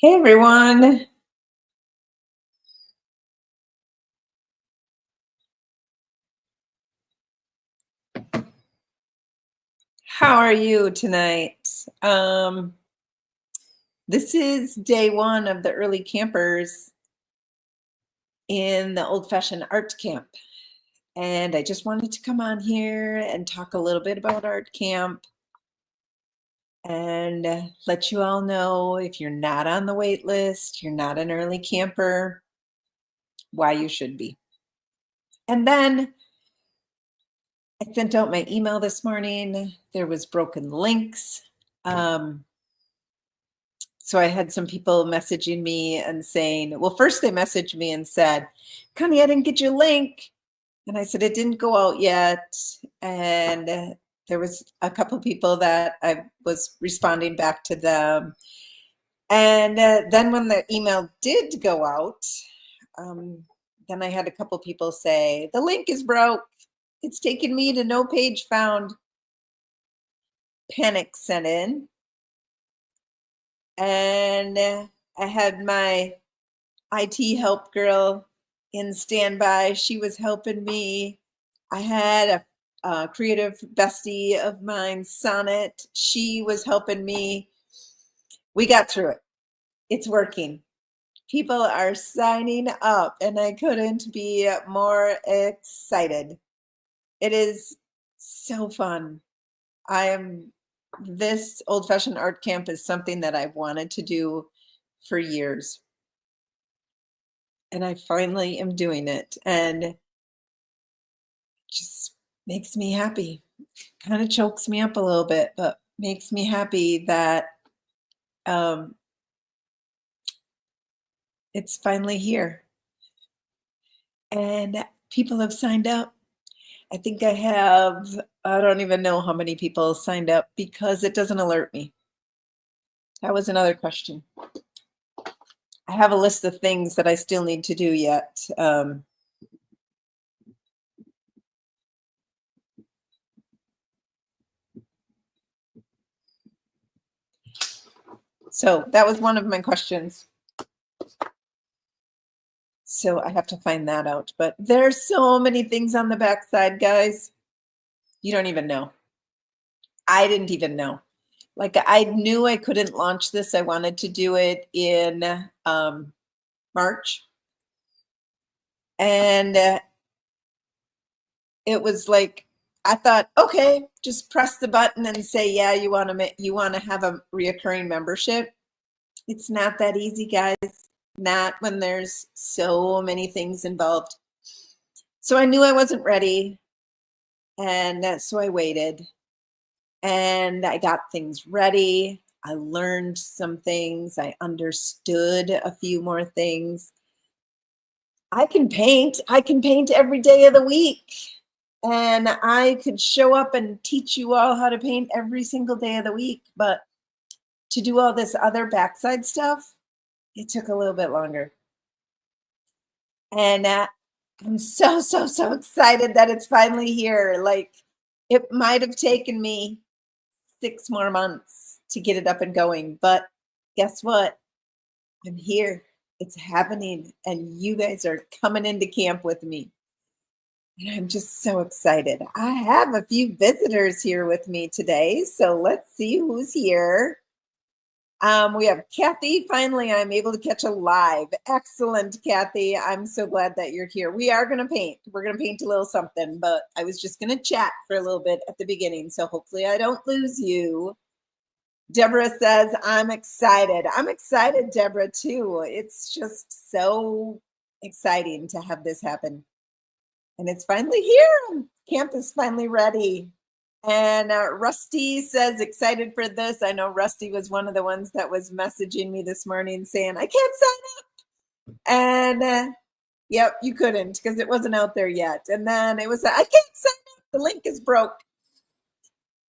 Hey everyone, how are you tonight? Um, this is day one of the early campers in the old fashioned art camp. And I just wanted to come on here and talk a little bit about art camp and let you all know if you're not on the wait list, you're not an early camper, why you should be. And then I sent out my email this morning. There was broken links. Um, So I had some people messaging me and saying, well, first they messaged me and said, Connie, I didn't get your link. And I said, it didn't go out yet. And there was a couple people that I was responding back to them. And then when the email did go out, um, then I had a couple people say, the link is broke. It's taken me to no page found. Panic set in. And I had my IT help girl in standby. She was helping me. I had a creative bestie of mine, Sonnet. She was helping me. We got through it. It's working. People are signing up, and I couldn't be more excited. It is so fun. I am This old fashioned art camp is something that I've wanted to do for years. And I finally am doing it. And just makes me happy. Kind of chokes me up a little bit, but makes me happy that um, it's finally here. And people have signed up. I think I don't even know how many people signed up because it doesn't alert me. That was another question. I have a list of things that I still need to do yet. So that was one of my questions. So I have to find that out. But there's so many things on the backside, guys. You don't even know. I didn't even know. Like I knew I couldn't launch this. I wanted to do it in March. And it was like I thought, okay, just press the button and say, yeah, you want to have a reoccurring membership. It's not that easy, guys. Not when there's so many things involved. So I knew I wasn't ready, and so I waited. And I got things ready. I learned some things. I understood a few more things. I can paint. I can paint every day of the week. And I could show up and teach you all how to paint every single day of the week. But to do all this other backside stuff, it took a little bit longer. And I'm so, so, so excited that it's finally here. Like, it might have taken me 6 more months to get it up and going. But guess what? I'm here. It's happening. And you guys are coming into camp with me. And I'm just so excited. I have a few visitors here with me today. So let's see who's here. We have Kathy. Finally, I'm able to catch a live. Excellent, Kathy. I'm so glad that you're here. We are going to paint. We're going to paint a little something, but I was just going to chat for a little bit at the beginning. So hopefully I don't lose you. Deborah says, I'm excited. I'm excited, Deborah, too. It's just so exciting to have this happen. And it's finally here. Camp is finally ready. And Rusty says, excited for this. I know Rusty was one of the ones that was messaging me this morning saying, I can't sign up. And yep, you couldn't because it wasn't out there yet. And then it was, I can't sign up. The link is broke.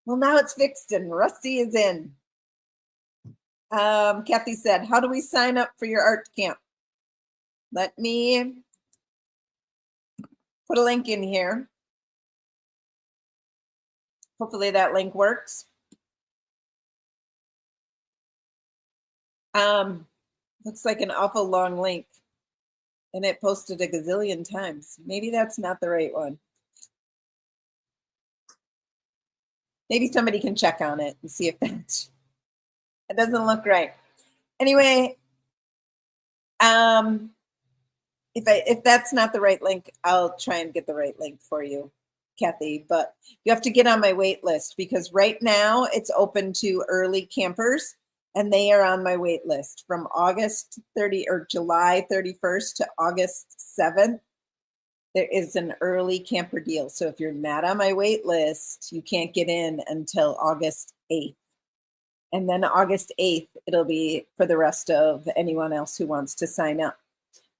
Well, now it's fixed and Rusty is in. Kathy said, how do we sign up for your art camp? Let me put a link in here. Hopefully that link works. Looks like an awful long link. And it posted a gazillion times. Maybe that's not the right one. Maybe somebody can check on it and see if that doesn't look right. Anyway, if that's not the right link, I'll try and get the right link for you, Kathy. But you have to get on my wait list because right now it's open to early campers, and they are on my wait list from August 30 or July 31st to August 7th. There is an early camper deal. So if you're not on my wait list, you can't get in until August 8th. And then August 8th, it'll be for the rest of anyone else who wants to sign up.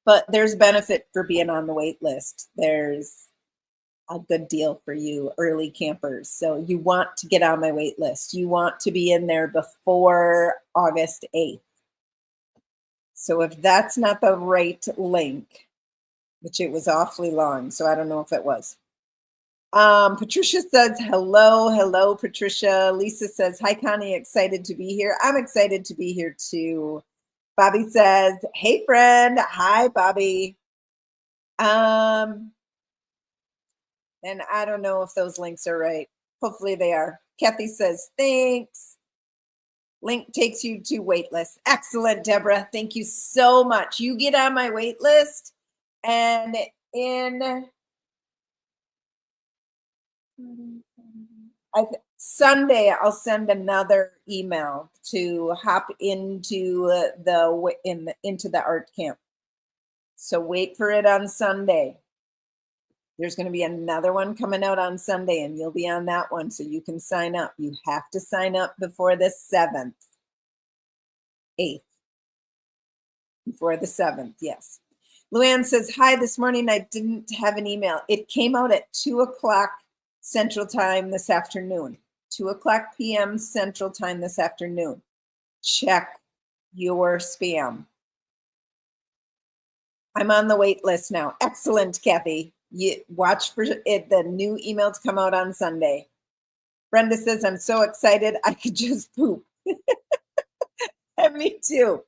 But there's benefit for being on the wait list. There's a good deal for you early campers. So you want to get on my wait list. You want to be in there before August 8th. So if that's not the right link, which it was awfully long, so I don't know if it was. Patricia says, hello, Patricia. Lisa says, hi, Connie, excited to be here. I'm excited to be here too. Bobby says, hey, friend. Hi, Bobby. And I don't know if those links are right. Hopefully they are. Kathy says, thanks. Link takes you to waitlist. Excellent, Deborah. Thank you so much. You get on my wait list, and in Sunday, I'll send another email to hop into the art camp. So wait for it on Sunday. There's going to be another one coming out on Sunday, and you'll be on that one, so you can sign up. You have to sign up before the 7th, 8th. Before the 7th, yes. Luann says, hi, this morning I didn't have an email. It came out at 2 o'clock Central Time this afternoon. 2 o'clock p.m. Central Time this afternoon. Check your spam. I'm on the wait list now. Excellent, Kathy. You watch for the new email to come out on Sunday. Brenda says, I'm so excited I could just poop. Me too.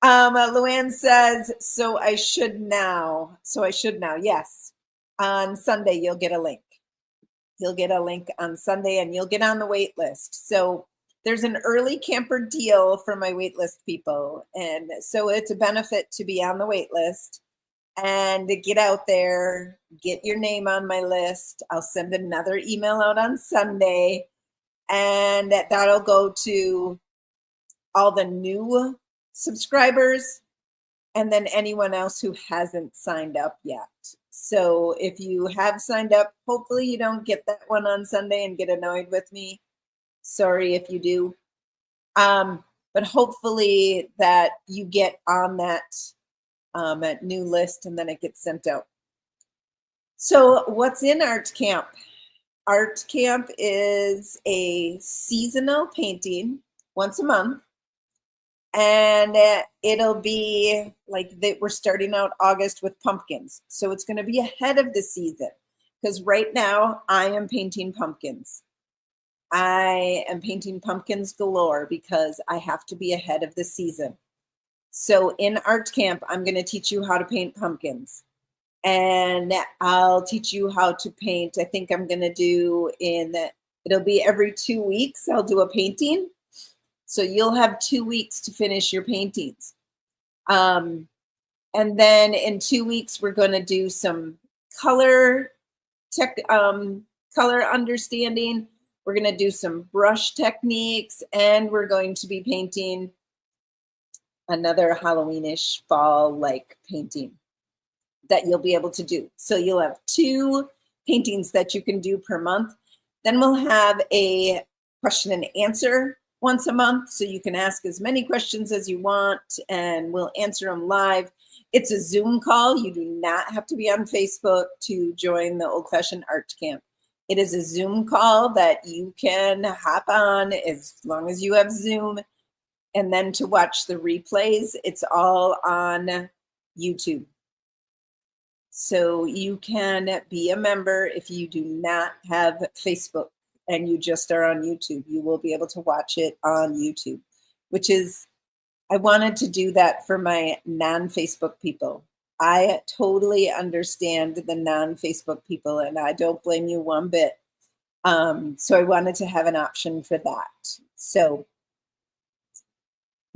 Luann says, so I should now. Yes. On Sunday, you'll get a link. You'll get a link on Sunday and you'll get on the wait list. So there's an early camper deal for my wait list people. And so it's a benefit to be on the wait list and to get out there, get your name on my list. I'll send another email out on Sunday, and that'll go to all the new subscribers and then anyone else who hasn't signed up yet. So if you have signed up, hopefully you don't get that one on Sunday and get annoyed with me. Sorry if you do. But hopefully that you get on that new list and then it gets sent out. So what's in Art Camp? Art Camp is a seasonal painting once a month. And it'll be like we're starting out August with pumpkins. So it's going to be ahead of the season because right now I am painting pumpkins. I am painting pumpkins galore because I have to be ahead of the season. So in Art Camp, I'm going to teach you how to paint pumpkins. And I'll teach you how to paint. I think I'm going to do it'll be every 2 weeks. I'll do a painting. So you'll have 2 weeks to finish your paintings. And then in 2 weeks, we're going to do some color understanding. We're going to do some brush techniques, and we're going to be painting another Halloweenish fall-like painting that you'll be able to do. So you'll have 2 paintings that you can do per month. Then we'll have a question and answer once a month, so you can ask as many questions as you want, and we'll answer them live. It's a Zoom call. You do not have to be on Facebook to join the Old Fashioned Art Camp. It is a Zoom call that you can hop on as long as you have Zoom, and then to watch the replays, it's all on YouTube. So you can be a member if you do not have Facebook and you just are on YouTube. You will be able to watch it on YouTube, which is I wanted to do that for my non-Facebook people. I totally understand the non-Facebook people, and I don't blame you one bit. So I wanted to have an option for that. So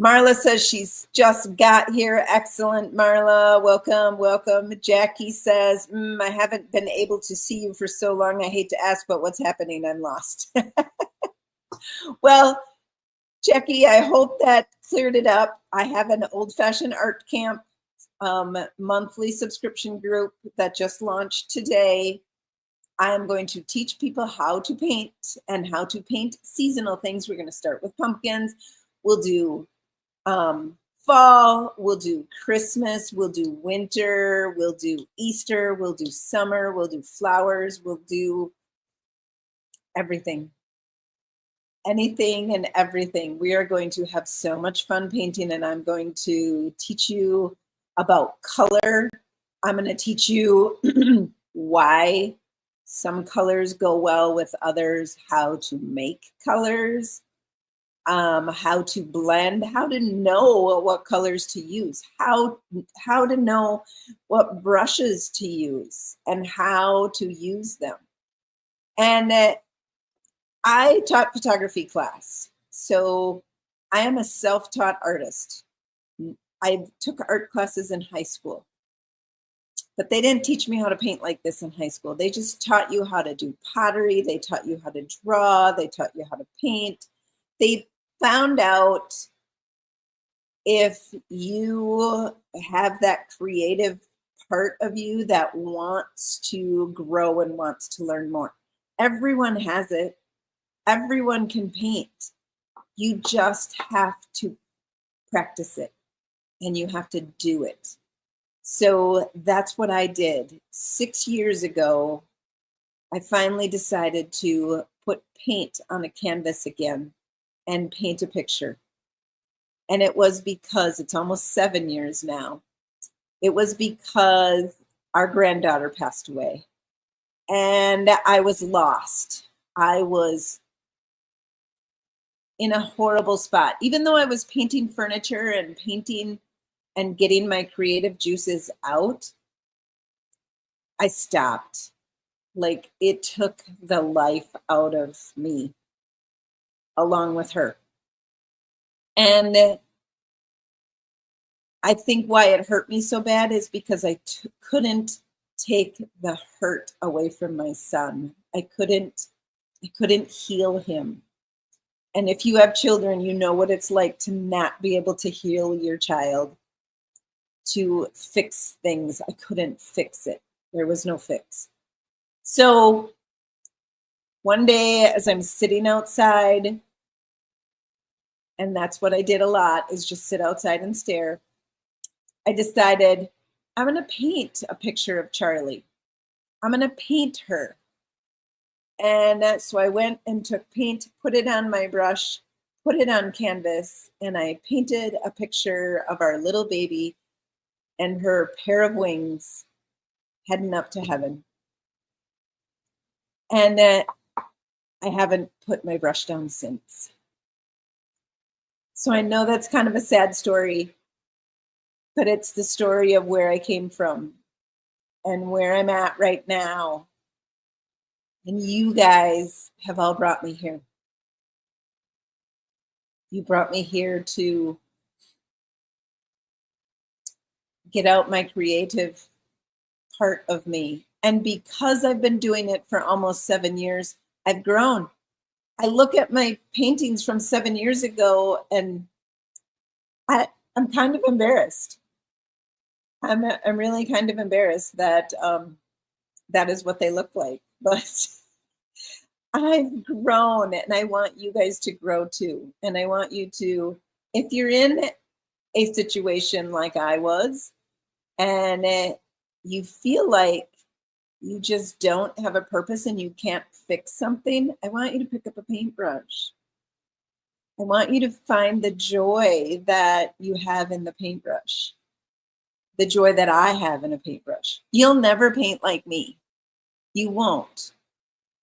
Marla says she's just got here. Excellent, Marla. Welcome, welcome. Jackie says, I haven't been able to see you for so long. I hate to ask, but what's happening? I'm lost. Well, Jackie, I hope that cleared it up. I have an old-fashioned art camp monthly subscription group that just launched today. I am going to teach people how to paint and how to paint seasonal things. We're going to start with pumpkins. We'll do fall, we'll do Christmas, we'll do winter, we'll do Easter, we'll do summer, we'll do flowers, we'll do everything. Anything and everything. We are going to have so much fun painting, and I'm going to teach you about color. I'm going to teach you why some colors go well with others, how to make colors, how to blend, how to know what colors to use, how to know what brushes to use and how to use them. And I taught photography class, so I am a self-taught artist. I took art classes in high school, but they didn't teach me how to paint like this in high school. They just taught you how to do pottery. They taught you how to draw. They taught you how to paint. They found out if you have that creative part of you that wants to grow and wants to learn more. Everyone has it. Everyone can paint. You just have to practice it, and you have to do it. So that's what I did. 6 years ago, I finally decided to put paint on a canvas again and paint a picture. And it was because it's almost 7 years now. It was because our granddaughter passed away, and I was lost. I was in a horrible spot. Even though I was painting furniture and painting and getting my creative juices out, I stopped. Like, it took the life out of me along with her. And I think why it hurt me so bad is because I couldn't take the hurt away from my son. I couldn't heal him. And if you have children, you know what it's like to not be able to heal your child, to fix things. I couldn't fix it. There was no fix. So one day, as I'm sitting outside, and that's what I did a lot, is just sit outside and stare, I decided I'm going to paint a picture of Charlie. I'm going to paint her. And so I went and took paint, put it on my brush, put it on canvas, and I painted a picture of our little baby and her pair of wings heading up to heaven. And I haven't put my brush down since. So I know that's kind of a sad story, but it's the story of where I came from and where I'm at right now. And you guys have all brought me here. You brought me here to get out my creative part of me. And because I've been doing it for almost 7 years, I've grown. I look at my paintings from 7 years ago and I'm kind of embarrassed. I'm really kind of embarrassed that that is what they look like. But I've grown, and I want you guys to grow too. And I want you to, if you're in a situation like I was, and you feel like you just don't have a purpose and you can't fix something, I want you to pick up a paintbrush. I want you to find the joy that you have in the paintbrush, the joy that I have in a paintbrush. You'll never paint like me. You won't,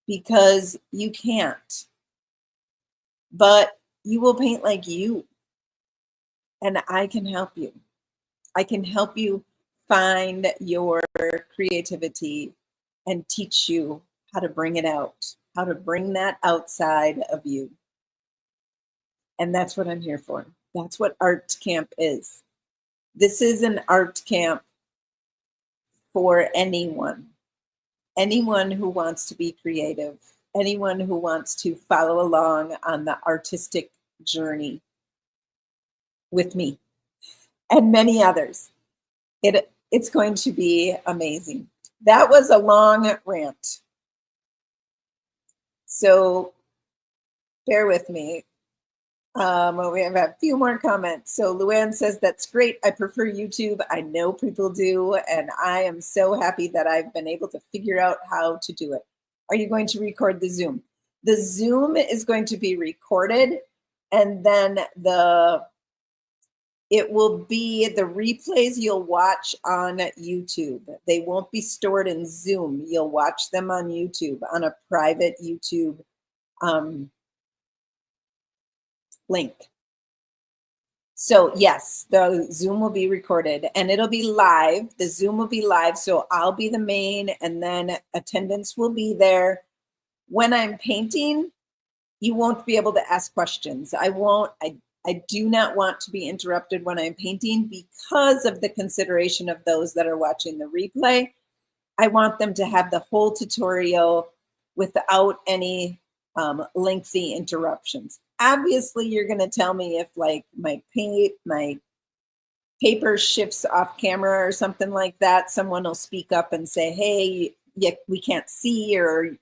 because you can't. But you will paint like you. and I can help you. I can help you find your creativity and teach you how to bring it out, how to bring that outside of you. And that's what I'm here for. That's what art camp is. This is an art camp for anyone who wants to be creative, anyone who wants to follow along on the artistic journey with me and many others. It's going to be amazing. That was a long rant. So bear with me. We have a few more comments. So Luann says, that's great. I prefer YouTube. I know people do. And I am so happy that I've been able to figure out how to do it. Are you going to record the Zoom? The Zoom is going to be recorded, and then it will be the replays you'll watch on YouTube. They won't be stored in Zoom. You'll watch them on YouTube, on a private YouTube link. So yes, the Zoom will be recorded and it'll be live. The Zoom will be live. So I'll be the main, and then attendance will be there. When I'm painting, you won't be able to ask questions. I do not want to be interrupted when I'm painting because of the consideration of those that are watching the replay. I want them to have the whole tutorial without any lengthy interruptions. Obviously, you're going to tell me if like my paper shifts off camera or something like that. Someone will speak up and say, hey, yeah, we can't see, or,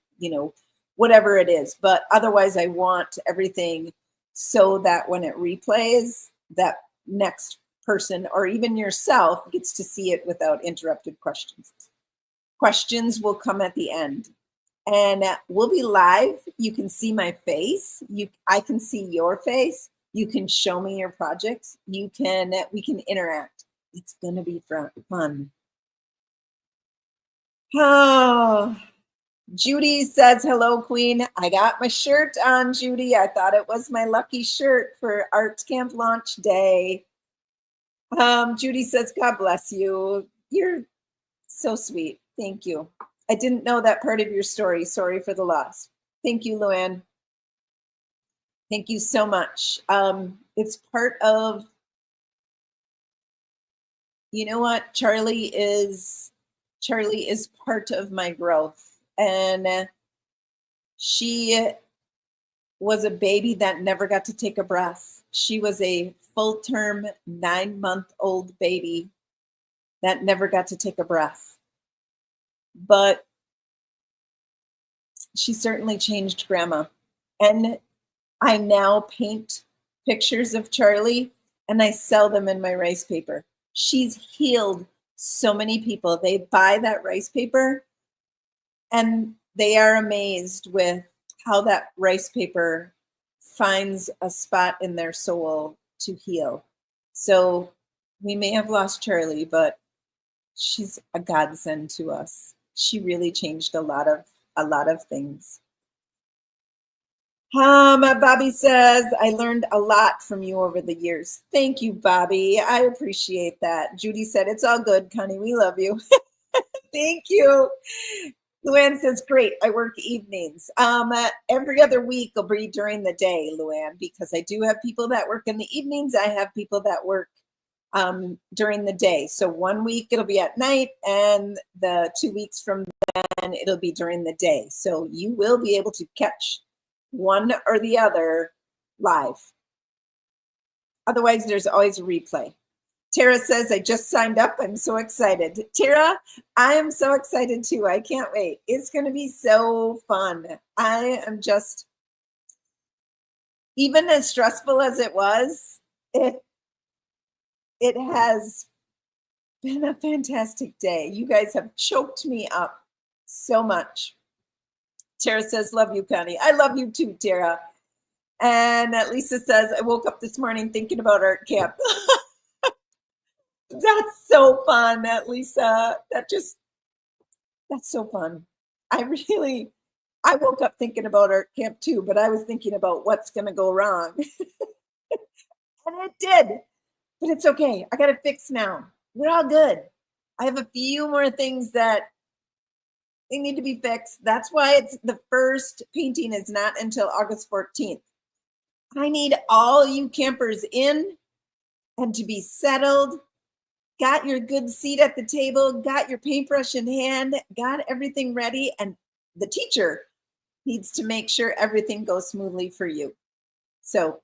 whatever it is. But otherwise, I want everything so that when it replays, that next person or even yourself gets to see it without interrupted questions. Questions will come at the end. And we'll be live. You can see my face. I can see your face. You can show me your projects. We can interact. It's going to be fun. Oh, Judy says, hello, Queen. I got my shirt on, Judy. I thought it was my lucky shirt for Art Camp launch day. Judy says, God bless you. You're so sweet. Thank you. I didn't know that part of your story. Sorry for the loss. Thank you, Luann. Thank you so much. It's part of, you know what? Charlie is part of my growth. And she was a baby that never got to take a breath. She was a full-term 9-month-old baby that never got to take a breath. But she certainly changed Grandma. And I now paint pictures of Charlie and I sell them in my rice paper. She's healed so many people. They buy that rice paper and they are amazed with how that rice paper finds a spot in their soul to heal. So we may have lost Charlie, but she's a godsend to us. She really changed a lot of things. Bobby says, I learned a lot from you over the years. Thank you, Bobby. I appreciate that. Judy said, it's all good, Connie. We love you. Thank you. Luann says, great. I work evenings. Every other week will be during the day, Luann, because I do have people that work in the evenings. I have people that work during the day. So 1 week it'll be at night, and the 2 weeks from then it'll be during the day. So you will be able to catch one or the other live. Otherwise, there's always a replay. Tara says, I just signed up. I'm so excited. Tara, I am so excited too. I can't wait. It's going to be so fun. I am just, even as stressful as it was, it has been a fantastic day. You guys have choked me up so much. Tara says, love you, Connie. I love you too, Tara. And Lisa says, I woke up this morning thinking about art camp. That's so fun, Lisa. That's so fun. I woke up thinking about art camp too, but I was thinking about what's going to go wrong. And it did. but it's okay. I got it fixed now. We're all good. I have a few more things that they need to be fixed. That's why it's the first painting is not until August 14th. I need all you campers in and to be settled, got your good seat at the table, got your paintbrush in hand, got everything ready, and the teacher needs to make sure everything goes smoothly for you. So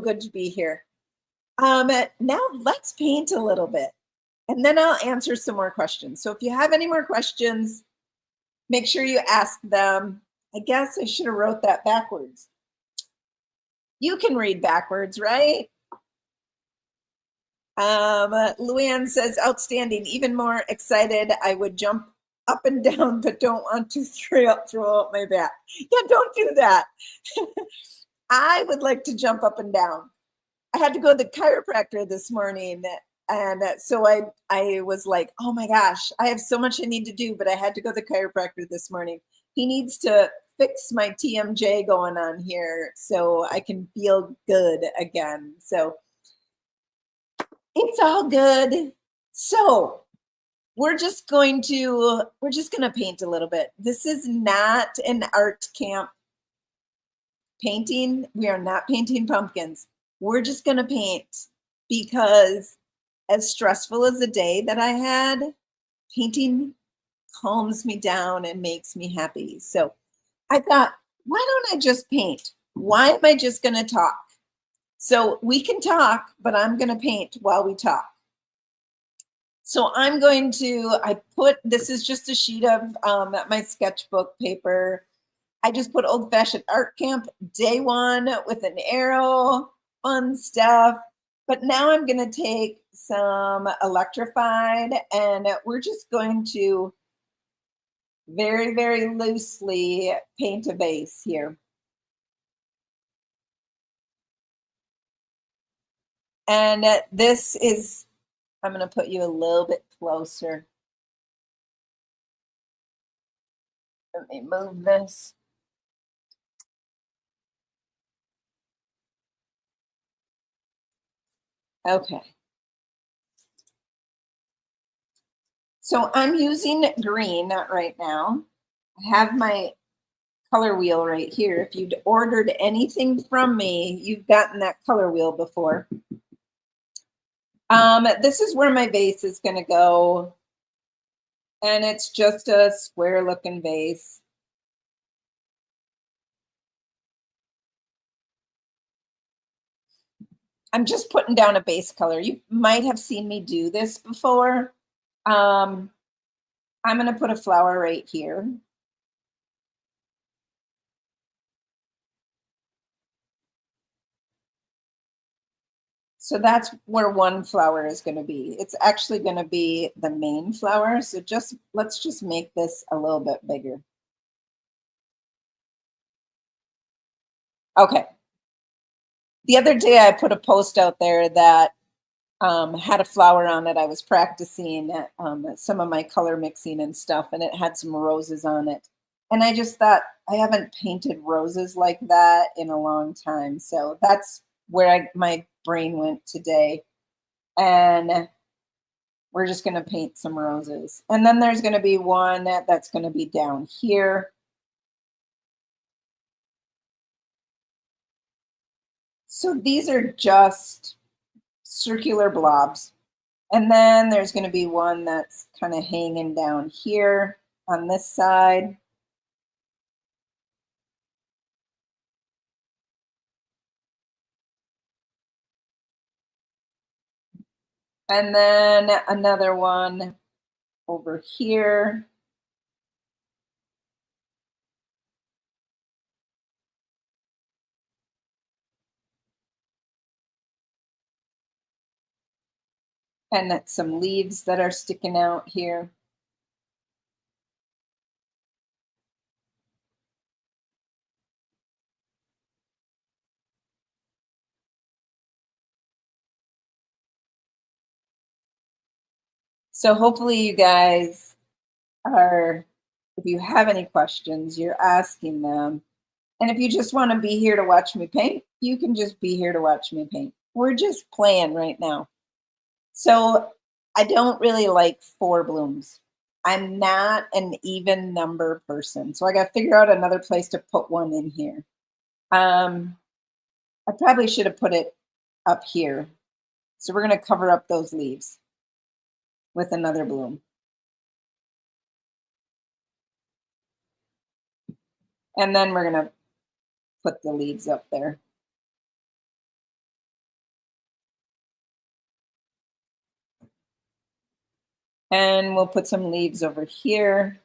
good to be here. Now let's paint a little bit, and then I'll answer some more questions. So if you have any more questions, make sure you ask them. I guess I should have wrote that backwards. You can read backwards, right? Luann says, outstanding, even more excited. I would jump up and down, but don't want to throw out my back. Yeah, don't do that. I would like to jump up and down. I had to go to the chiropractor this morning, and so I was like, oh my gosh, I have so much I need to do, but I had to go to the chiropractor this morning. He needs to fix my TMJ going on here so I can feel good again. So it's all good. So we're just going to paint a little bit. This is not an art camp painting. We are not painting pumpkins. We're just going to paint because as stressful as the day that I had, painting calms me down and makes me happy. So I thought, why don't I just paint? Why am I just going to talk? So we can talk, but I'm going to paint while we talk. So I'm going to, this is just a sheet of my sketchbook paper. I just put Old Fashioned Art Camp Day 1 with an arrow, fun stuff. But now I'm going to take some Electrified, and we're just going to very, very loosely paint a base here. And this is, I'm going to put you a little bit closer. Let me move this. Okay. So I'm using green right now. I have my color wheel right here. If you'd ordered anything from me, you've gotten that color wheel before. This is where my vase is going to go. And it's just a square looking vase. I'm just putting down a base color. You might have seen me do this before. I'm going to put a flower right here. So that's where one flower is going to be. It's actually going to be the main flower. So let's just make this a little bit bigger. Okay. The other day I put a post out there that had a flower on it. I was practicing some of my color mixing and stuff, and it had some roses on it. And I just thought, I haven't painted roses like that in a long time. So that's where my brain went today. And we're just going to paint some roses. And then there's going to be one that's going to be down here. So these are just circular blobs. And then there's going to be one that's kind of hanging down here on this side. And then another one over here. And some leaves that are sticking out here. So hopefully you guys are, if you have any questions, you're asking them. And if you just want to be here to watch me paint, you can just be here to watch me paint. We're just playing right now. So I don't really like four blooms. I'm not an even number person. So I got to figure out another place to put one in here. Um, I probably should have put it up here. So we're going to cover up those leaves with another bloom. And then we're going to put the leaves up there. And we'll put some leaves over here.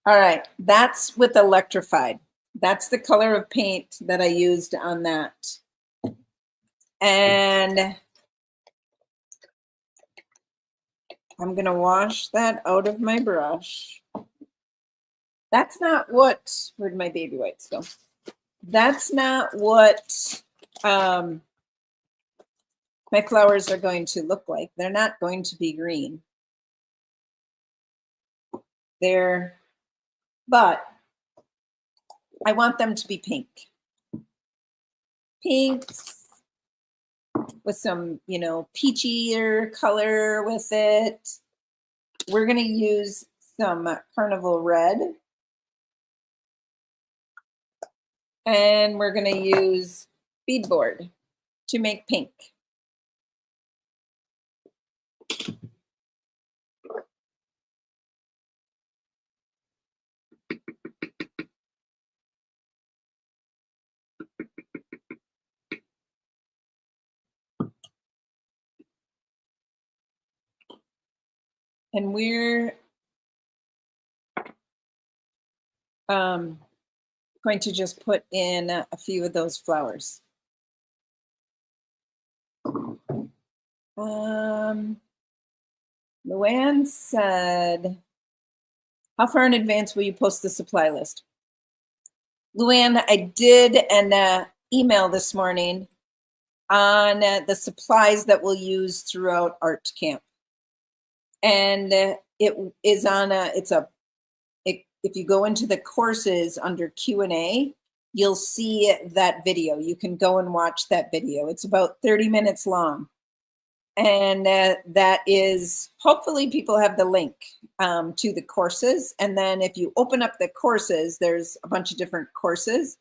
All right, that's with electrified. That's the color of paint that I used on that. And I'm going to wash that out of my brush. That's not what, where'd my baby wipes go? That's not what my flowers are going to look like. They're not going to be green. But I want them to be pink. Pinks with some, peachier color with it. We're going to use some Carnival Red. And we're going to use beadboard to make pink. And we're going to just put in a few of those flowers. Luann said, how far in advance will you post the supply list? Luann, I did an email this morning on the supplies that we'll use throughout art camp. And it is on if you go into the courses under Q&A, you'll see that video. You can go and watch that video. It's about 30 minutes long. And that is, hopefully people have the link to the courses. And then if you open up the courses, there's a bunch of different courses.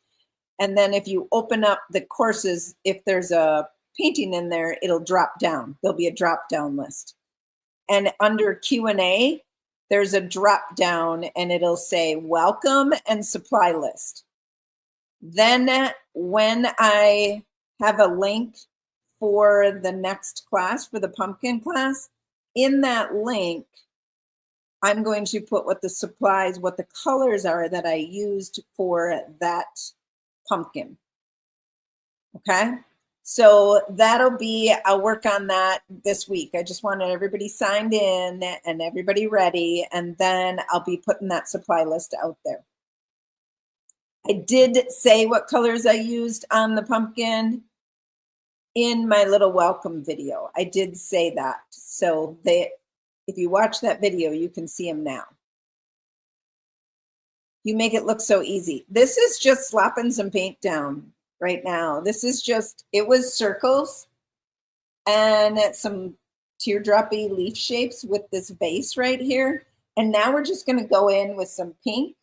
And then if you open up the courses, if there's a painting in there, it'll drop down. There'll be a drop down list. And under Q&A, there's a drop down and it'll say welcome and supply list. Then when I have a link for the next class, for the pumpkin class, in that link, I'm going to put what the supplies, what the colors are that I used for that pumpkin. Okay. So that'll be, I'll work on that this week. I just wanted everybody signed in and everybody ready, and then I'll be putting that supply list out there. I did say what colors I used on the pumpkin in my little welcome video. I did say that. So if you watch that video, you can see them now. You make it look so easy. This is just slapping some paint down right now. This is just, it was circles and some teardroppy leaf shapes with this vase right here. And now we're just going to go in with some pink.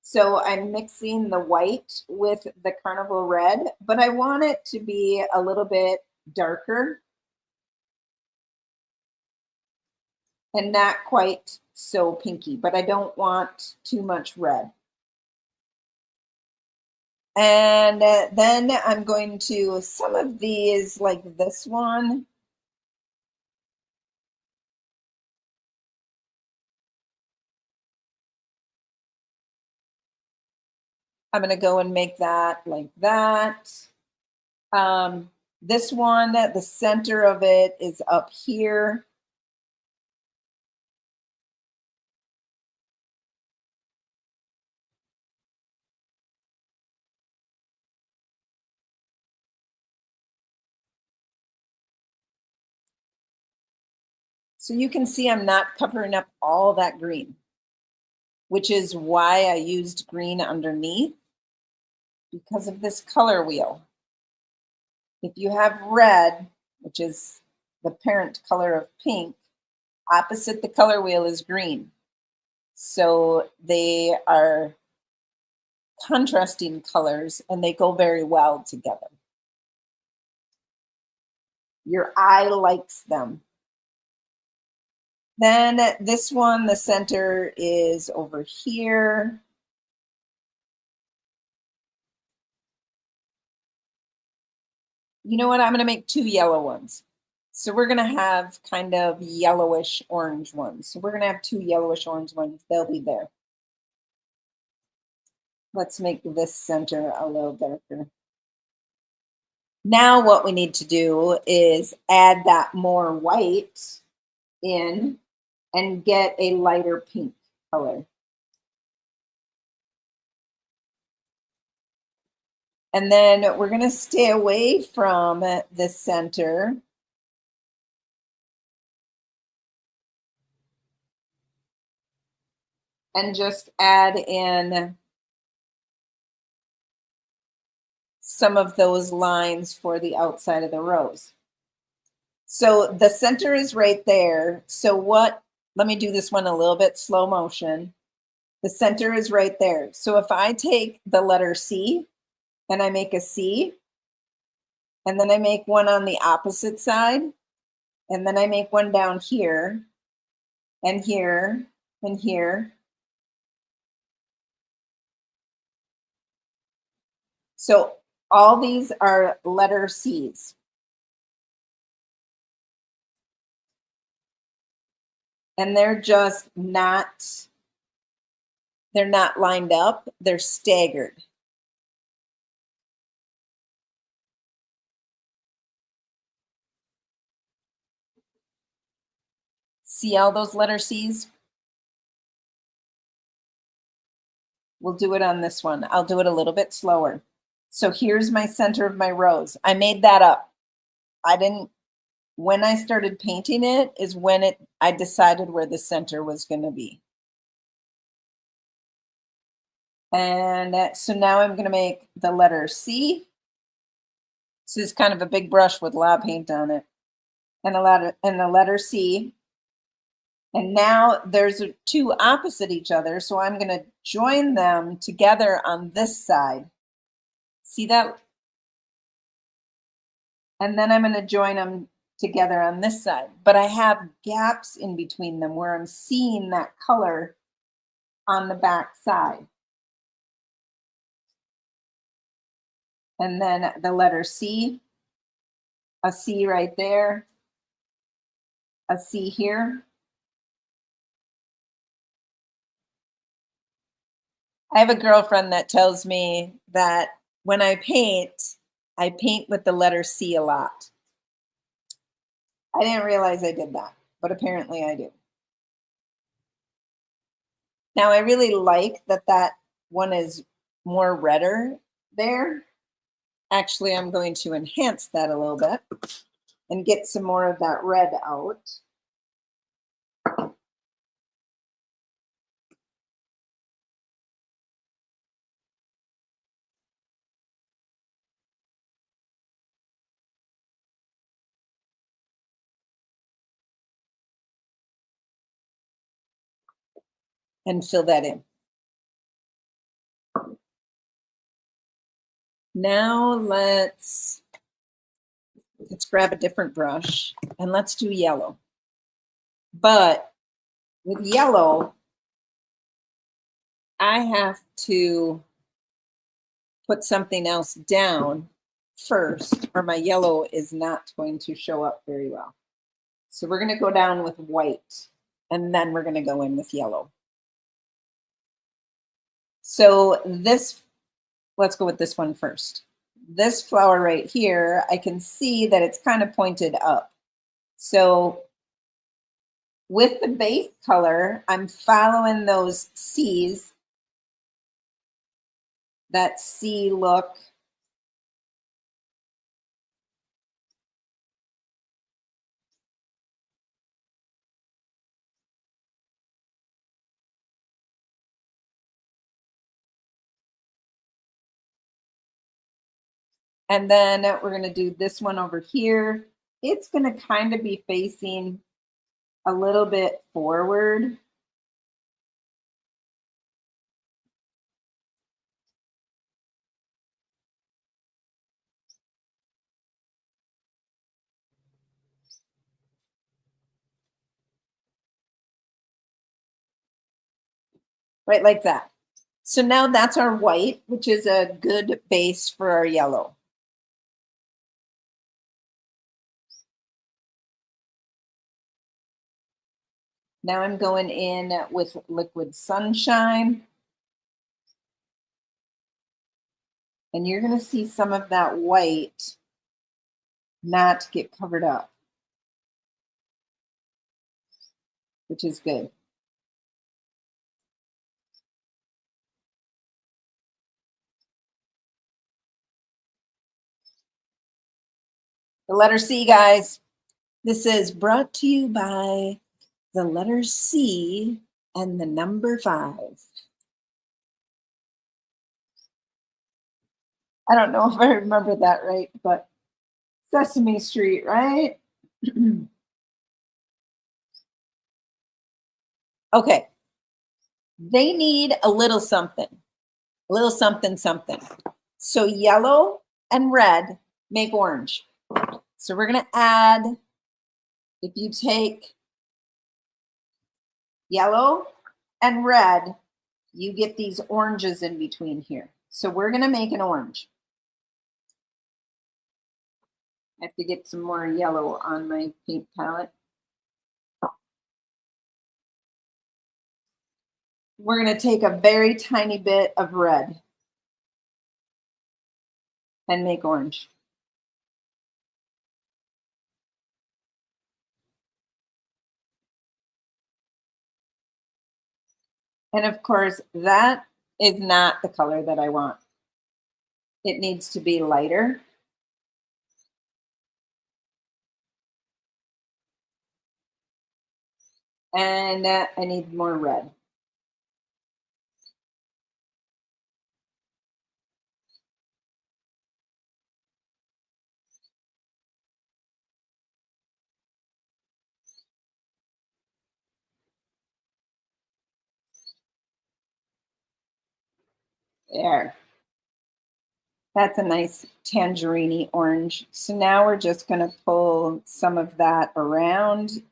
So I'm mixing the white with the Carnival Red, but I want it to be a little bit darker and not quite so pinky, but I don't want too much red. And then I'm going to, some of these, like this one, I'm going to go and make that like that. This one, the center of it is up here. So you can see I'm not covering up all that green. which is why I used green underneath because of this color wheel. If you have red, which is the parent color of pink, opposite the color wheel is green. So they are contrasting colors and they go very well together. Your eye likes them. Then this one, the center is over here. You know what? I'm going to make 2 yellow ones. So we're going to have kind of yellowish orange ones. So we're going to have 2 yellowish orange ones. They'll be there. Let's make this center a little darker. Now what we need to do is add that more white in and get a lighter pink color. And then we're going to stay away from the center. And just add in some of those lines for the outside of the rose. So the center is right there. So let me do this one a little bit slow motion. The center is right there. So if I take the letter C and I make a C, and then I make one on the opposite side, and then I make one down here, and here, and here. So all these are letter C's. And they're just not, they're not lined up, they're staggered. See all those letter C's? We'll do it on this one. I'll do it a little bit slower. So here's my center of my rose. I made that up. When I started painting it is when I decided where the center was going to be. And so now I'm going to make the letter C. This is kind of a big brush with a lot of paint on it. And the letter C. And now there's 2 opposite each other, so I'm going to join them together on this side. See that? And then I'm going to join them together on this side. But I have gaps in between them where I'm seeing that color on the back side. And then the letter C, a C right there, a C here. I have a girlfriend that tells me that when I paint with the letter C a lot. I didn't realize I did that, but apparently I do. Now I really like that one is more redder there. Actually, I'm going to enhance that a little bit and get some more of that red out. And fill that in. Now let's grab a different brush and let's do yellow. But with yellow, I have to put something else down first, or my yellow is not going to show up very well. So we're going to go down with white, and then we're going to go in with yellow. So let's go with this one first. This flower right here, I can see that it's kind of pointed up. So with the base color, I'm following those C's, that C look. And then we're going to do this one over here. It's going to kind of be facing a little bit forward. Right, like that. So now that's our white, which is a good base for our yellow. Now I'm going in with Liquid Sunshine. And you're going to see some of that white not get covered up, which is good. The letter C, guys. This is brought to you by the letter C and the number 5. I don't know if I remember that right, but Sesame Street, right? Okay. They need a little something, something. So yellow and red make orange. So we're going to add, if you take yellow and red, you get these oranges in between here. So we're going to make an orange. I have to get some more yellow on my paint palette. We're going to take a very tiny bit of red and make orange. And of course, that is not the color that I want. It needs to be lighter. And I need more red. There. That's a nice tangerine orange. So now we're just going to pull some of that around.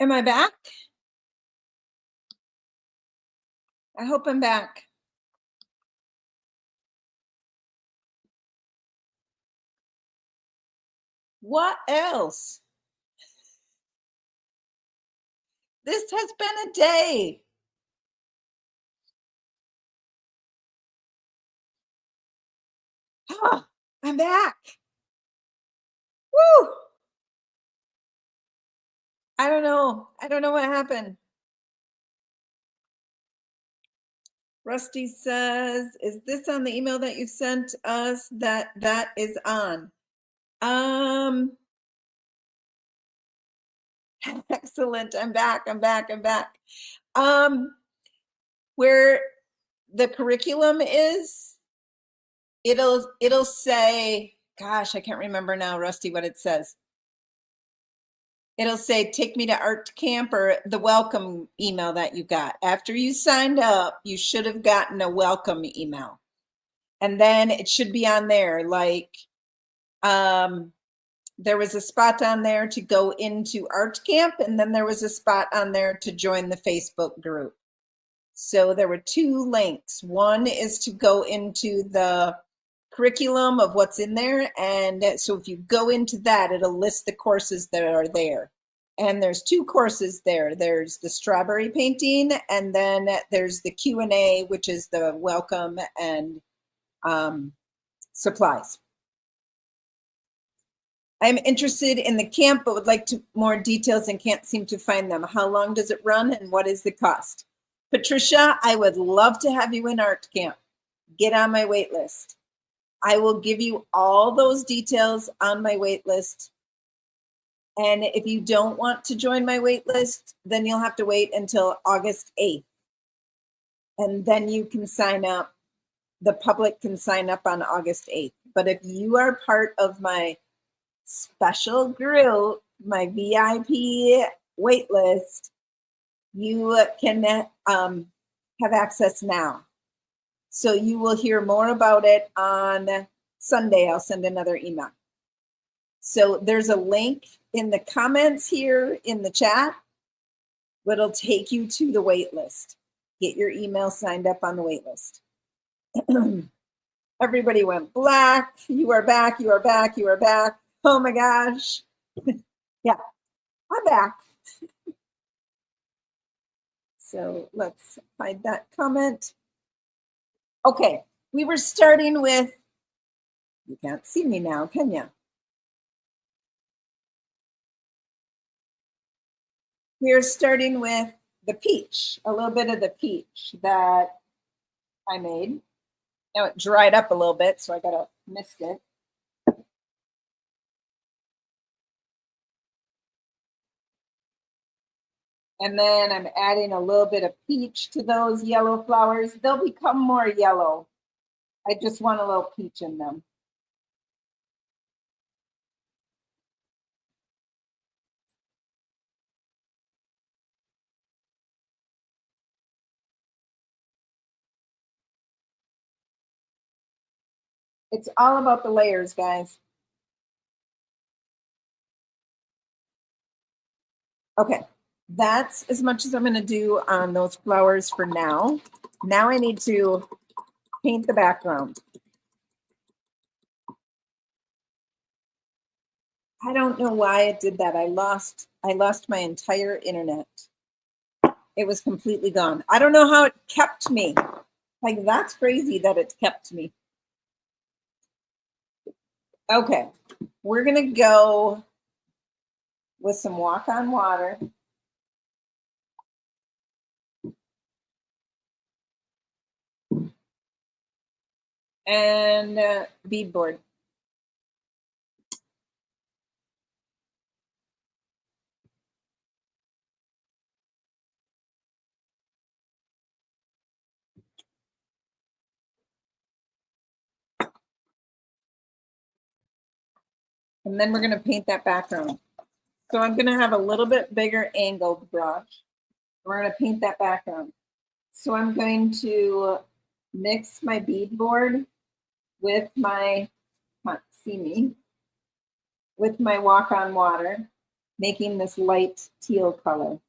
Am I back? I hope I'm back. What else? This has been a day. Ah, I'm back. Woo! I don't know. I don't know what happened. Rusty says, is this on the email that you sent us? That is on. Excellent. I'm back. I'm back. I'm back. Where the curriculum is, it'll say, gosh, I can't remember now, Rusty, what it says. It'll say, take me to art camp, or the welcome email that you got. After you signed up, you should have gotten a welcome email. And then it should be on there, like, there was a spot on there to go into art camp, and then there was a spot on there to join the Facebook group. So there were two links. One is to go into the curriculum of what's in there. And so if you go into that, it'll list the courses that are there. And there's two courses there. There's the strawberry painting, and then there's the Q&A, which is the welcome and supplies. I'm interested in the camp, but would like more details and can't seem to find them. How long does it run, and what is the cost? Patricia, I would love to have you in art camp. Get on my wait list. I will give you all those details on my wait list. And if you don't want to join my wait list, then you'll have to wait until August 8th. And then you can sign up. The public can sign up on August 8th. But if you are part of my special group, my VIP wait list, you can have access now. So you will hear more about it on Sunday. I'll send another email. So there's a link in the comments here in the chat that'll take you to the wait list. Get your email signed up on the wait list. Everybody went black. You are back. You are back. You are back. Oh my gosh. Yeah, I'm back. So let's find that comment. Okay, we were starting with, you can't see me now, can you? We are starting with the peach, a little bit of the peach that I made. Now it dried up a little bit, so I gotta mist it. And then I'm adding a little bit of peach to those yellow flowers. They'll become more yellow. I just want a little peach in them. It's all about the layers, guys. Okay, that's as much as I'm going to do on those flowers for now. Now I need to paint the background. I don't know why it did that. I lost my entire internet. It was completely gone. I don't know how it kept me. Like, that's crazy that it kept me. Okay, we're going to go with some Walk on Water. And beadboard. And then we're going to paint that background. So I'm going to have a little bit bigger angled brush. We're going to paint that background. So I'm going to mix my beadboard with my, can't see me, with my Walk on Water. making this light teal color.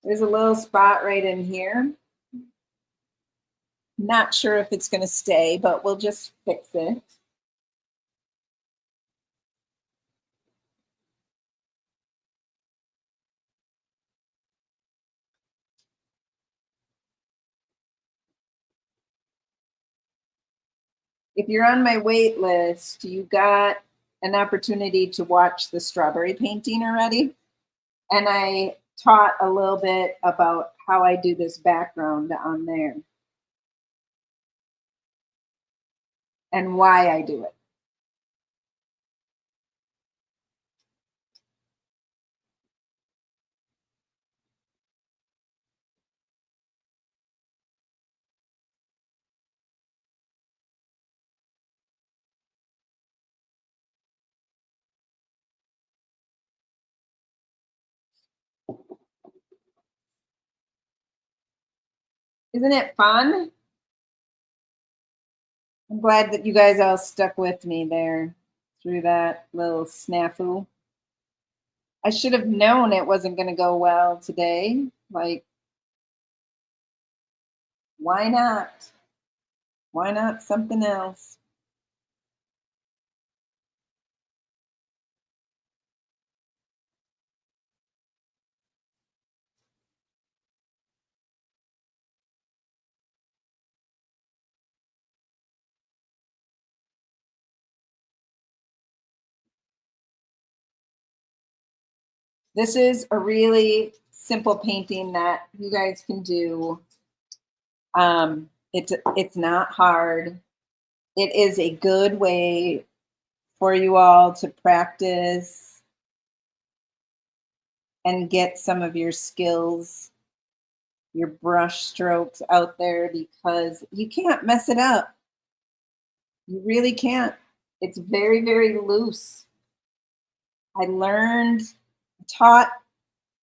There's a little spot right in here. Not sure if it's going to stay, but we'll just fix it. If you're on my wait list, you got an opportunity to watch the strawberry painting already. And I taught a little bit about how I do this background on there and why I do it. Isn't it fun? I'm glad that you guys all stuck with me there through that little snafu. I should have known it wasn't going to go well today. Like, why not? Why not something else? This is a really simple painting that you guys can do. It's not hard. It is a good way for you all to practice and get some of your skills, your brush strokes out there, because you can't mess it up. You really can't. It's very, very loose. I taught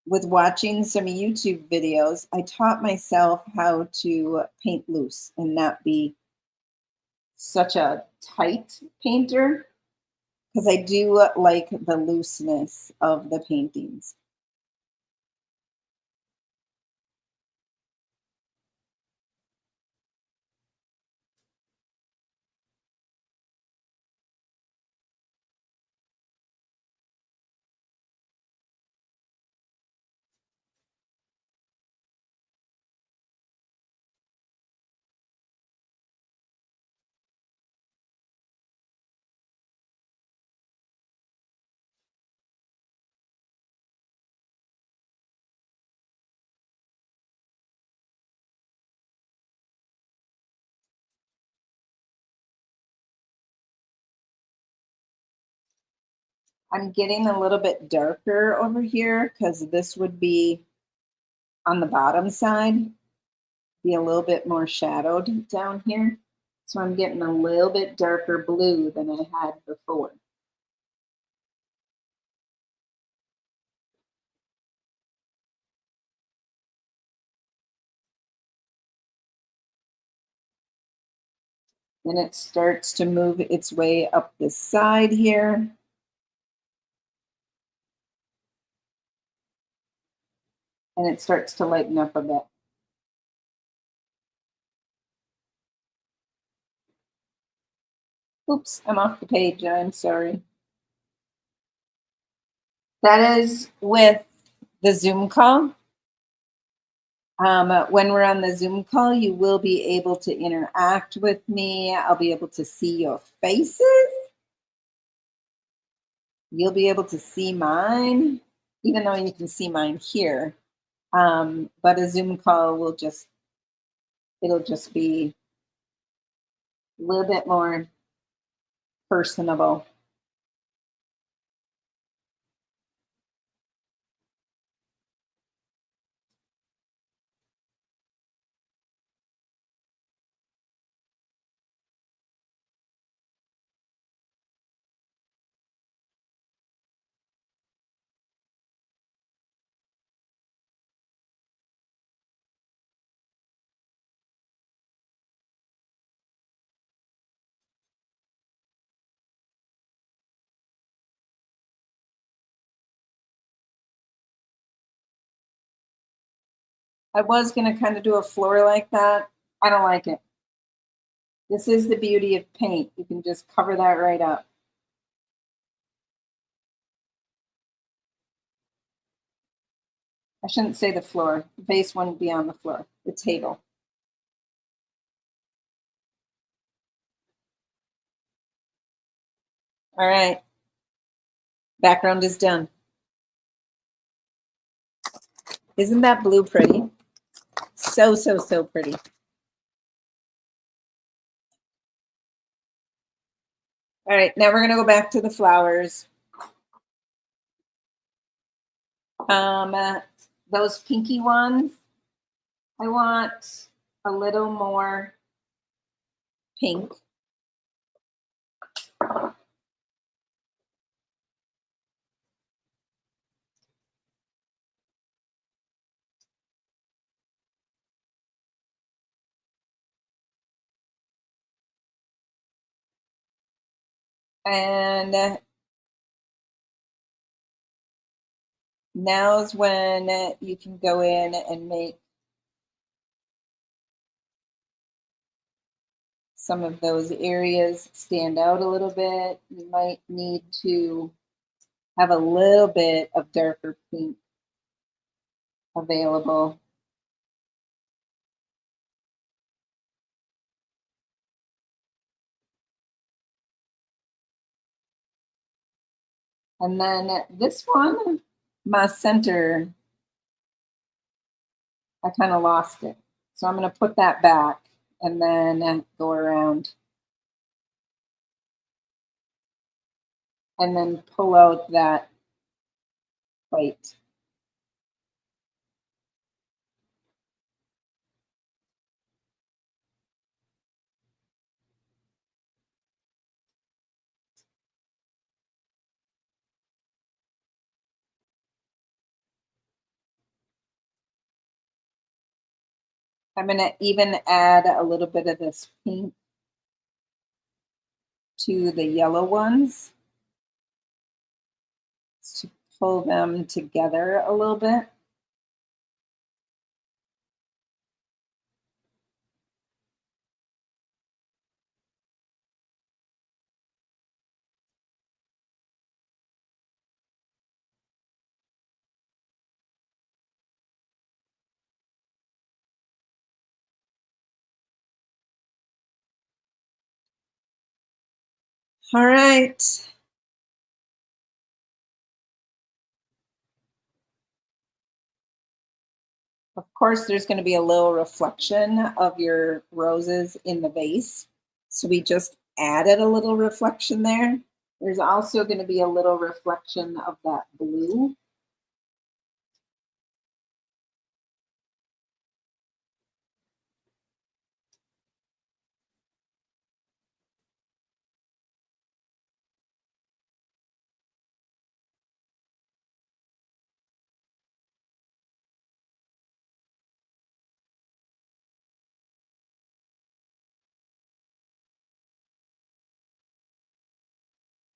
with watching some YouTube videos, I taught myself how to paint loose and not be such a tight painter, because I do like the looseness of the paintings. I'm getting a little bit darker over here because this would be on the bottom side, be a little bit more shadowed down here. So I'm getting a little bit darker blue than I had before. Then it starts to move its way up the side here. And it starts to lighten up a bit. Oops, I'm off the page. I'm sorry. That is with the Zoom call. When we're on the Zoom call, you will be able to interact with me. I'll be able to see your faces. You'll be able to see mine, even though you can see mine here. But a Zoom call it'll just be a little bit more personable. I was going to kind of do a floor like that. I don't like it. This is the beauty of paint. You can just cover that right up. I shouldn't say the floor. The base wouldn't be on the floor, the table. All right. Background is done. Isn't that blue pretty? So, so, so pretty. All right, now we're going to go back to the flowers. Those pinky ones, I want a little more pink. And now's when you can go in and make some of those areas stand out a little bit. You might need to have a little bit of darker pink available. And then this one, my center, I kind of lost it. So I'm going to put that back and then go around. And then pull out that white. I'm going to even add a little bit of this pink to the yellow ones to pull them together a little bit. All right. Of course, there's going to be a little reflection of your roses in the vase. So we just added a little reflection there. There's also going to be a little reflection of that blue.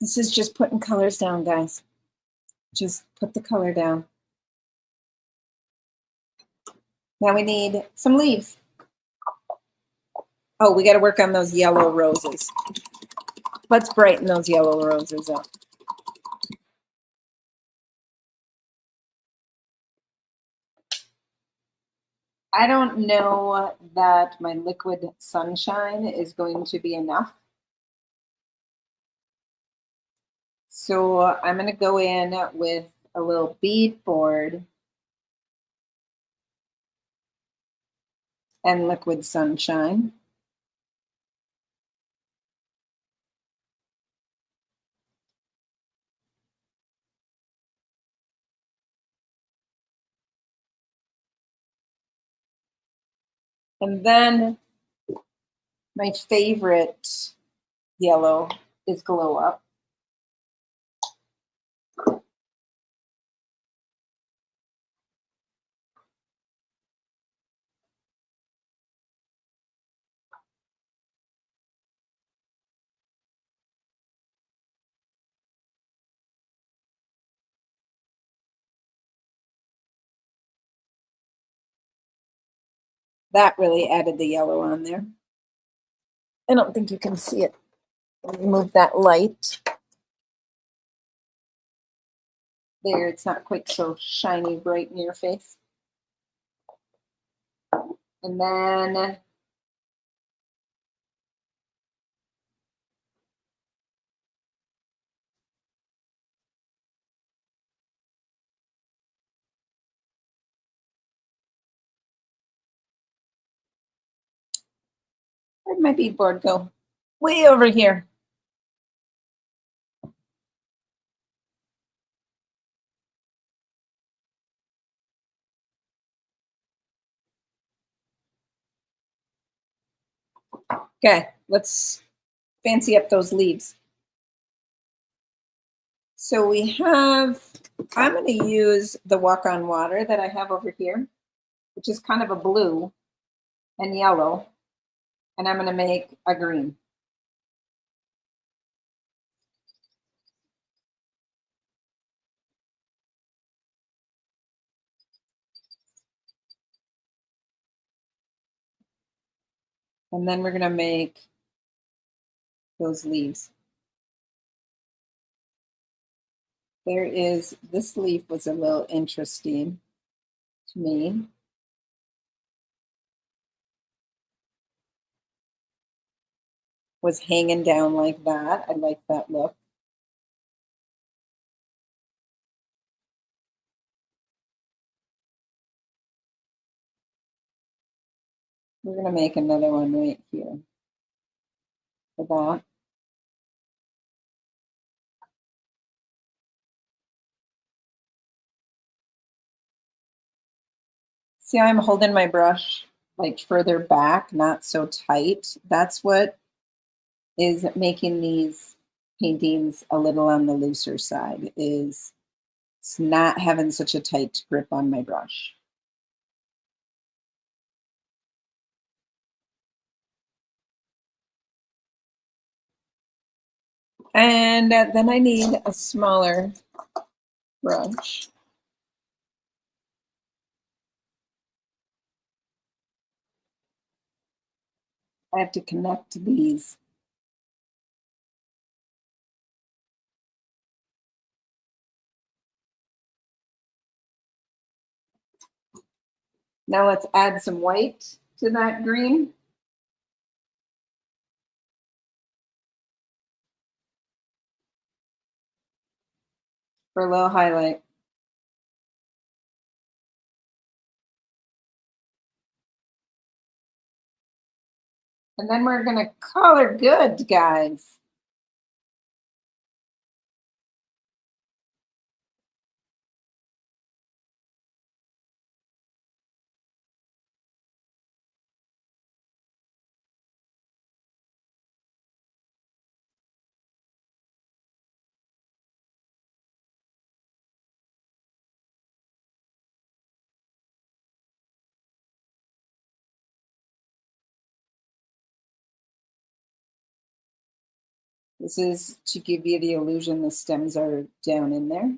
This is just putting colors down, guys. Just put the color down. Now we need some leaves. Oh, we got to work on those yellow roses. Let's brighten those yellow roses up. I don't know that my liquid sunshine is going to be enough. So I'm going to go in with a little bead board and liquid sunshine. And then my favorite yellow is Glow Up. That really added the yellow on there. I don't think you can see it. Move that light. There, it's not quite so shiny bright in your face. And then where'd my beadboard go? Way over here. Okay, let's fancy up those leaves. So we have, I'm going to use the Walk on Water that I have over here, which is kind of a blue and yellow, and I'm going to make a green. And then we're going to make those leaves. This leaf was a little interesting to me. Was hanging down like that. I like that look. We're going to make another one right here for that. See how I'm holding my brush like further back, not so tight. That's what is making these paintings a little on the looser side, is it's not having such a tight grip on my brush. And then I need a smaller brush. I have to connect these. Now let's add some white to that green. For a little highlight. And then we're going to color good, guys. This is to give you the illusion the stems are down in there.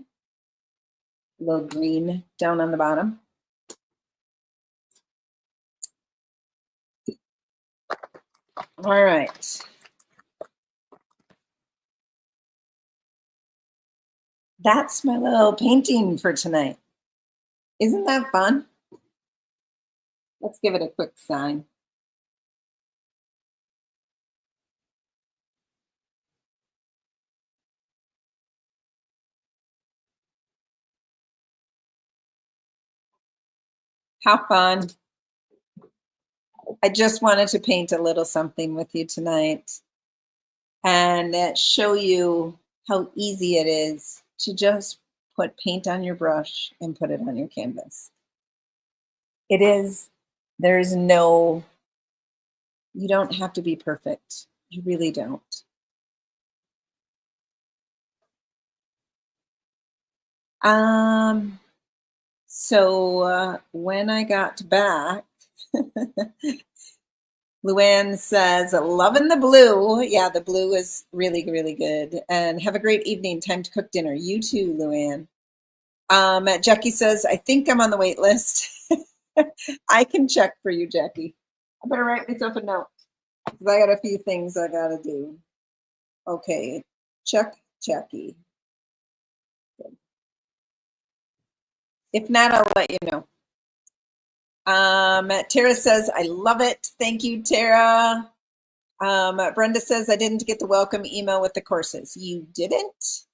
A little green down on the bottom. All right. That's my little painting for tonight. Isn't that fun? Let's give it a quick sign. How fun. I just wanted to paint a little something with you tonight and show you how easy it is to just put paint on your brush and put it on your canvas. There's no, you don't have to be perfect. You really don't. So when I got back, Luann says, loving the blue. Yeah, the blue is really, really good. And have a great evening. Time to cook dinner. You too, Luann. Jackie says, I think I'm on the wait list. I can check for you, Jackie. I better write myself a note because I got a few things I got to do. Okay, check Jackie. If not, I'll let you know. Tara says, I love it. Thank you, Tara. Brenda says, I didn't get the welcome email with the courses. You didn't?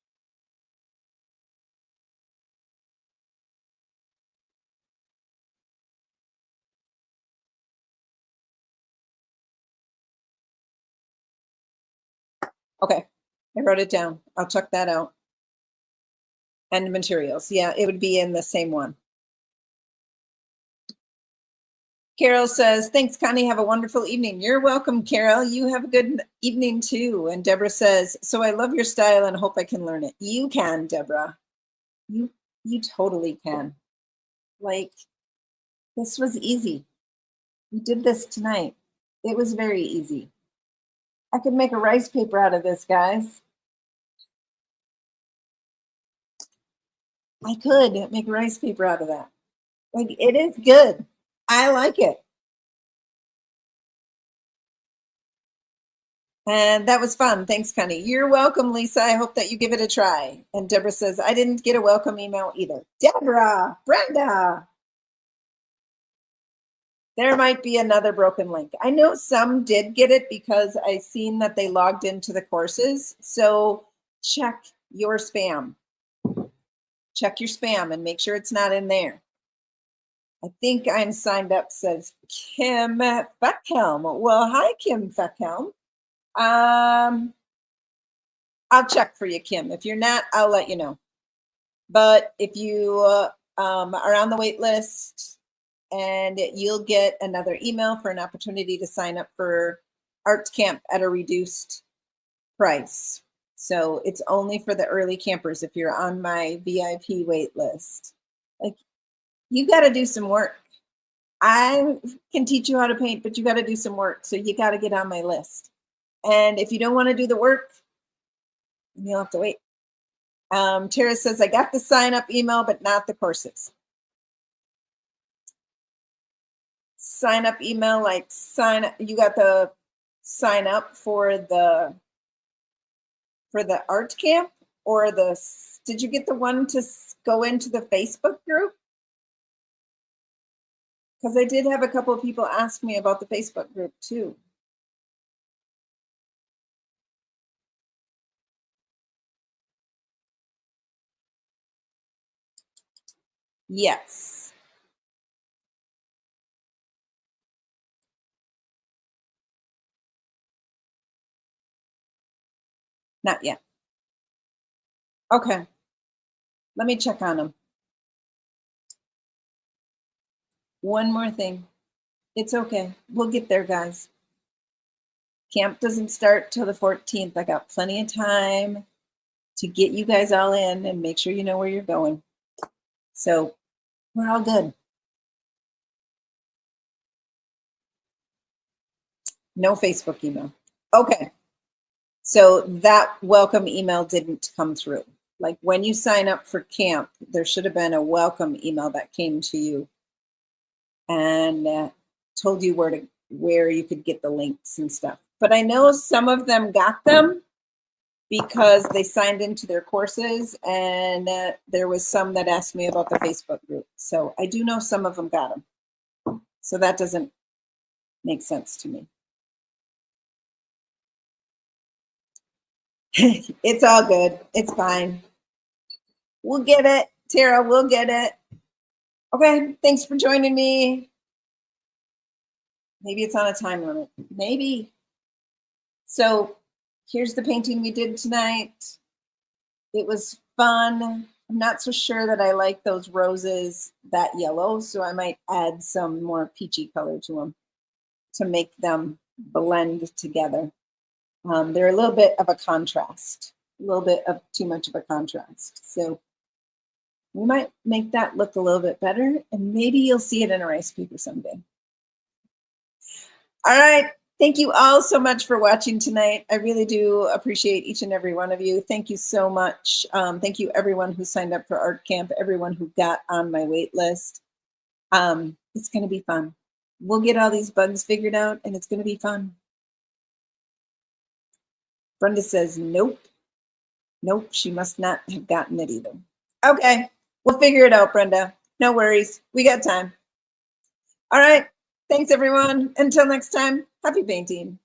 Okay, I wrote it down. I'll check that out. And materials. Yeah, it would be in the same one. Carol says, thanks, Connie. Have a wonderful evening. You're welcome, Carol. You have a good evening too. And Deborah says, so I love your style and hope I can learn it. You can, Deborah. You totally can. Like, this was easy. We did this tonight. It was very easy. I could make a rice paper out of this, guys. I could make a rice paper out of that. Like, it is good. I like it. And that was fun. Thanks, Connie. You're welcome, Lisa. I hope that you give it a try. And Deborah says, I didn't get a welcome email either. Deborah, Brenda. There might be another broken link. I know some did get it because I seen that they logged into the courses. So check your spam. Check your spam and make sure it's not in there. I think I'm signed up, says Kim Feckhelm. Well, hi, Kim Feckhelm. I'll check for you, Kim. If you're not, I'll let you know. But if you are on the wait list, and you'll get another email for an opportunity to sign up for Art Camp at a reduced price. So it's only for the early campers if you're on my VIP wait list. Like, you got to do some work. I can teach you how to paint, but you got to do some work. So you got to get on my list. And if you don't want to do the work, you'll have to wait. Tara says, I got the sign up email, but not the courses. Sign up email, like you got the sign up for the art camp, or did you get the one to go into the Facebook group? Because I did have a couple of people ask me about the Facebook group too. Yes. Not yet. Okay. Let me check on them. One more thing. It's okay. We'll get there, guys. Camp doesn't start till the 14th. I got plenty of time to get you guys all in and make sure you know where you're going. So we're all good. No Facebook email. Okay. So that welcome email didn't come through. Like, when you sign up for camp, there should have been a welcome email that came to you and told you where you could get the links and stuff. But I know some of them got them because they signed into their courses, and there was some that asked me about the Facebook group. So I do know some of them got them. So that doesn't make sense to me. It's all good. It's fine. We'll get it. Tara, we'll get it. Okay, thanks for joining me. Maybe it's on a time limit. Maybe. So here's the painting we did tonight. It was fun. I'm not so sure that I like those roses that yellow, so I might add some more peachy color to them to make them blend together. They're a little bit of a contrast, a little bit of too much of a contrast. So we might make that look a little bit better, and maybe you'll see it in a rice paper someday. All right. Thank you all so much for watching tonight. I really do appreciate each and every one of you. Thank you so much. Thank you, everyone who signed up for Art Camp, everyone who got on my wait list. It's going to be fun. We'll get all these bugs figured out, and it's going to be fun. Brenda says, nope. Nope, she must not have gotten it either. Okay, we'll figure it out, Brenda. No worries. We got time. All right. Thanks, everyone. Until next time, happy painting.